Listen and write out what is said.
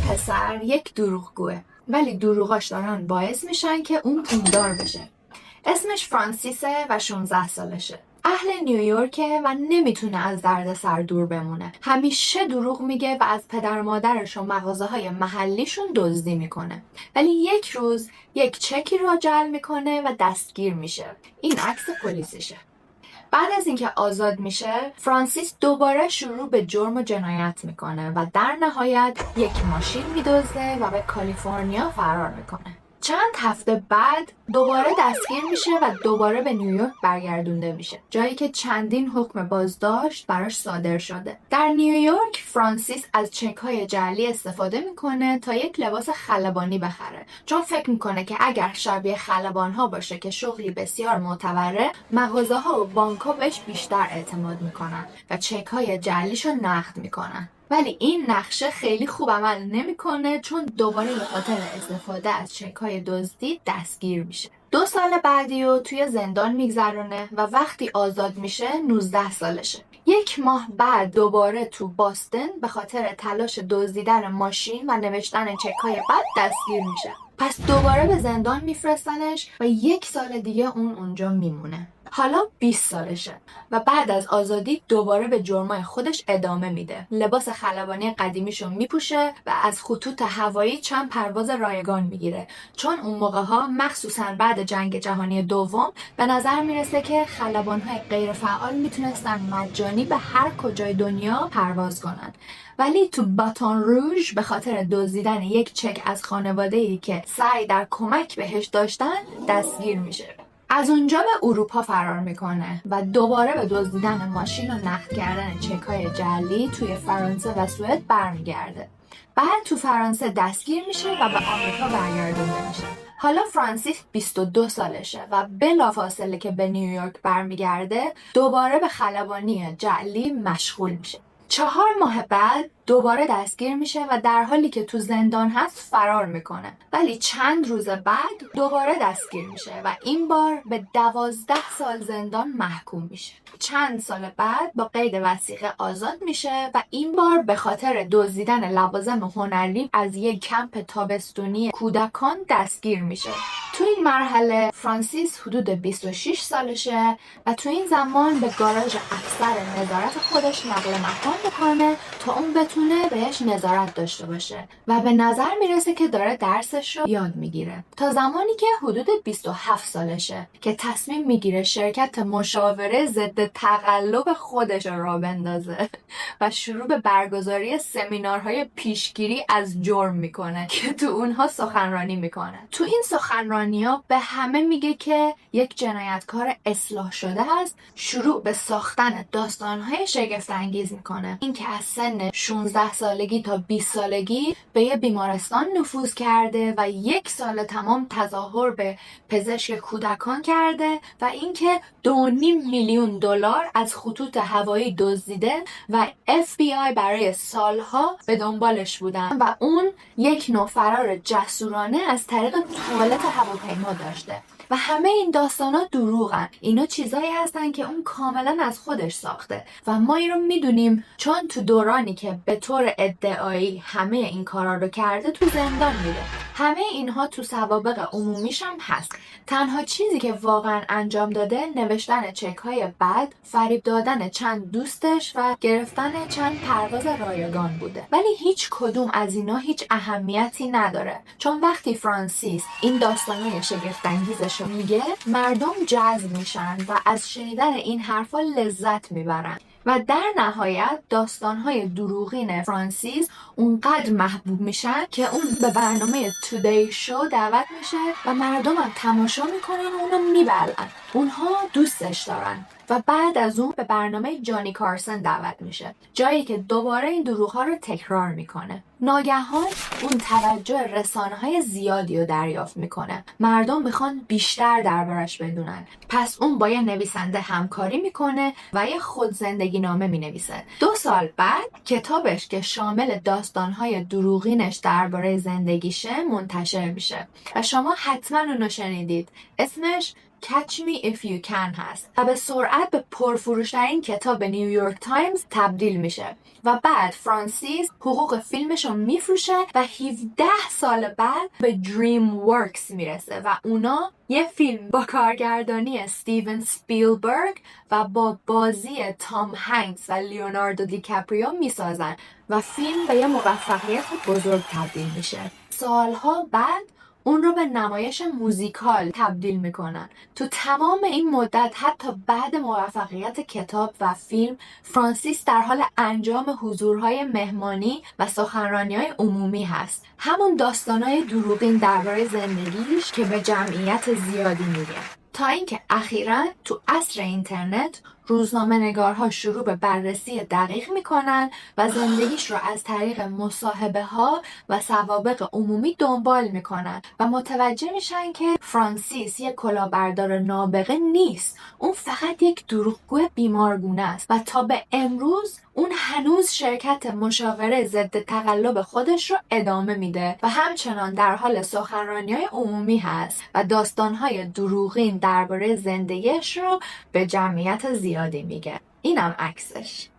پسر یک دروغگوه، ولی دروغاش دارن باعث میشن که اون پولدار بشه. اسمش فرانسیسه و 16 سالشه. اهل نیویورکه و نمیتونه از دردسر دور بمونه. همیشه دروغ میگه و از پدر و مادرش و مغازه‌های محلیشون دزدی میکنه. ولی یک روز یک چکی رو جعل میکنه و دستگیر میشه. این عکس پلیسشه. بعد از اینکه آزاد میشه، فرانسیس دوباره شروع به جرم و جنایت میکنه و در نهایت یک ماشین میدزده و به کالیفرنیا فرار میکنه. چند هفته بعد دوباره دستگیر میشه و دوباره به نیویورک برگردونده میشه، جایی که چندین حکم بازداشت براش صادر شده. در نیویورک فرانسیس از چک‌های جعلی استفاده میکنه تا یک لباس خلبانی بخره، چون فکر میکنه که اگر شبیه خلبان‌ها باشه که شغلی بسیار معتبره، مغازه‌ها و بانک‌ها بهش بیشتر اعتماد میکنن و چک‌های جعلیشو نقد میکنن. ولی این نقشه خیلی خوب عمل نمیکنه، چون دوباره به خاطر استفاده از چک‌های دزدی دستگیر میشه. 2 سال بعدی رو توی زندان میگذرونه و وقتی آزاد میشه 19 سالشه. 1 ماه بعد دوباره تو باستن به خاطر تلاش دزدیدن ماشین و نوشتن چک‌های بد دستگیر میشه. پس دوباره به زندان میفرستنش و 1 سال دیگه اونجا میمونه. حالا 20 سالشه و بعد از آزادی دوباره به جرمای خودش ادامه میده. لباس خلبانی قدیمیشو میپوشه و از خطوط هوایی چند پرواز رایگان میگیره، چون اون موقع‌ها مخصوصاً بعد جنگ جهانی دوم به نظر میرسه که خلبان‌های غیر فعال میتونستن مجانی به هر کجای دنیا پرواز کنن. ولی تو باتون روژ به خاطر دزدیدن یک چک از خانواده‌ای که سعی در کمک بهش داشتن دستگیر میشه. از اونجا به اروپا فرار میکنه و دوباره به دزدیدن ماشین و نقد کردن چک‌های جعلی توی فرانسه و سوئد برمیگرده. بعد تو فرانسه دستگیر میشه و به آمریکا برگردونده میشه. حالا فرانسیس 22 سالشه و بلافاصله که به نیویورک برمیگرده دوباره به خلبانی جعلی مشغول میشه. 4 ماه بعد دوباره دستگیر میشه و در حالی که تو زندان هست فرار میکنه، ولی چند روز بعد دوباره دستگیر میشه و این بار به 12 سال زندان محکوم میشه. چند سال بعد با قید وثیقه آزاد میشه و این بار به خاطر دزدیدن لوازم هنری از یک کمپ تابستونی کودکان دستگیر میشه. تو این مرحله فرانسیس حدود 26 سالشه و تو این زمان به گاراژ افسر نظارت خودش نقل مکان میکنه تا اون بتونه بهش نظارت داشته باشه و به نظر میرسه که داره درسش رو یاد میگیره، تا زمانی که حدود 27 سالشه که تصمیم میگیره شرکت مشاوره ضد تقلب خودش رو راه بندازه و شروع به برگزاری سمینارهای پیشگیری از جرم میکنه که تو اونها سخنرانی میکنه. تو این سخنرانی‌ها به همه میگه که یک جنایتکار اصلاح شده است، شروع به ساختن داستانهای شگفت انگیز میکنه. این که از سن 16 سالگی تا 20 سالگی به یه بیمارستان نفوذ کرده و 1 سال تمام تظاهر به پزشک کودکان کرده و اینکه 2.5 میلیون دلار از خطوط هوایی دزدیده و FBI برای سالها به دنبالش بودن و اون یک نوع فرار جسورانه از طریق توالت هواپیما داشته. و همه این داستانا دروغن. اینا چیزایی هستن که اون کاملا از خودش ساخته و ما این رو میدونیم چون تو دورانی که به طور ادعایی همه این کارا رو کرده تو زندان میره. همه اینها تو سوابق عمومیش هم هست. تنها چیزی که واقعا انجام داده نوشتن چک‌های بد، فریب دادن چند دوستش و گرفتن چند پرواز رایگان بوده. ولی هیچ کدوم از اینا هیچ اهمیتی نداره، چون وقتی فرانسیس این داستانای شگفت انگیزش رو میگه مردم جذب میشن و از شنیدن این حرفا لذت میبرن و در نهایت داستانهای دروغین فرانسیس اونقدر محبوب میشن که اون به برنامه تودی شو دعوت میشه و مردم هم تماشا میکنن و اونو میبلن. اونها دوستش دارن و بعد از اون به برنامه جانی کارسن دعوت میشه، جایی که دوباره این دروغ‌ها رو تکرار میکنه. ناگهان اون توجه رسانه‌های زیادی رو دریافت میکنه. مردم میخوان بیشتر دربارش بدونن. پس اون با یه نویسنده همکاری میکنه و یه خود زندگی نامه مینویسه. 2 سال بعد کتابش که شامل داستان‌های دروغینش درباره زندگیشه منتشر میشه و شما حتما اونو شنیدید. اسمش Catch Me If You Can هست و به سرعت به پرفروشترین کتاب نیویورک تایمز تبدیل میشه و بعد فرانسیس حقوق فیلمش رو میفروشه و 17 سال بعد به دریم ورکس میرسه و اونا یه فیلم با کارگردانی استیون سپیلبرگ و با بازی تام هنگس و لیوناردو دیکاپریو میسازن و فیلم به یه موفقیت بزرگ تبدیل میشه. سالها بعد اون رو به نمایش موزیکال تبدیل میکنن. تو تمام این مدت حتی بعد موفقیت کتاب و فیلم، فرانسیس در حال انجام حضورهای مهمانی و سخنرانی‌های عمومی هست. همون داستانای دروغین درباره زندگیش که به جمعیت زیادی میگه. تا اینکه اخیراً تو عصر اینترنت روزنامه‌نگارها شروع به بررسی دقیق میکنن و زندگیش رو از طریق مصاحبه ها و سوابق عمومی دنبال میکنن و متوجه میشن که فرانسیس یک کلاهبردار نابغه نیست. اون فقط یک دروغگو بیمارگونه است و تا به امروز اون هنوز شرکت مشاوره ضد تقلب خودش رو ادامه میده و همچنان در حال سخنرانی‌های عمومی هست و داستان‌های دروغین درباره زندگیش رو به جمعیت زیادی میگه. اینم عکسش.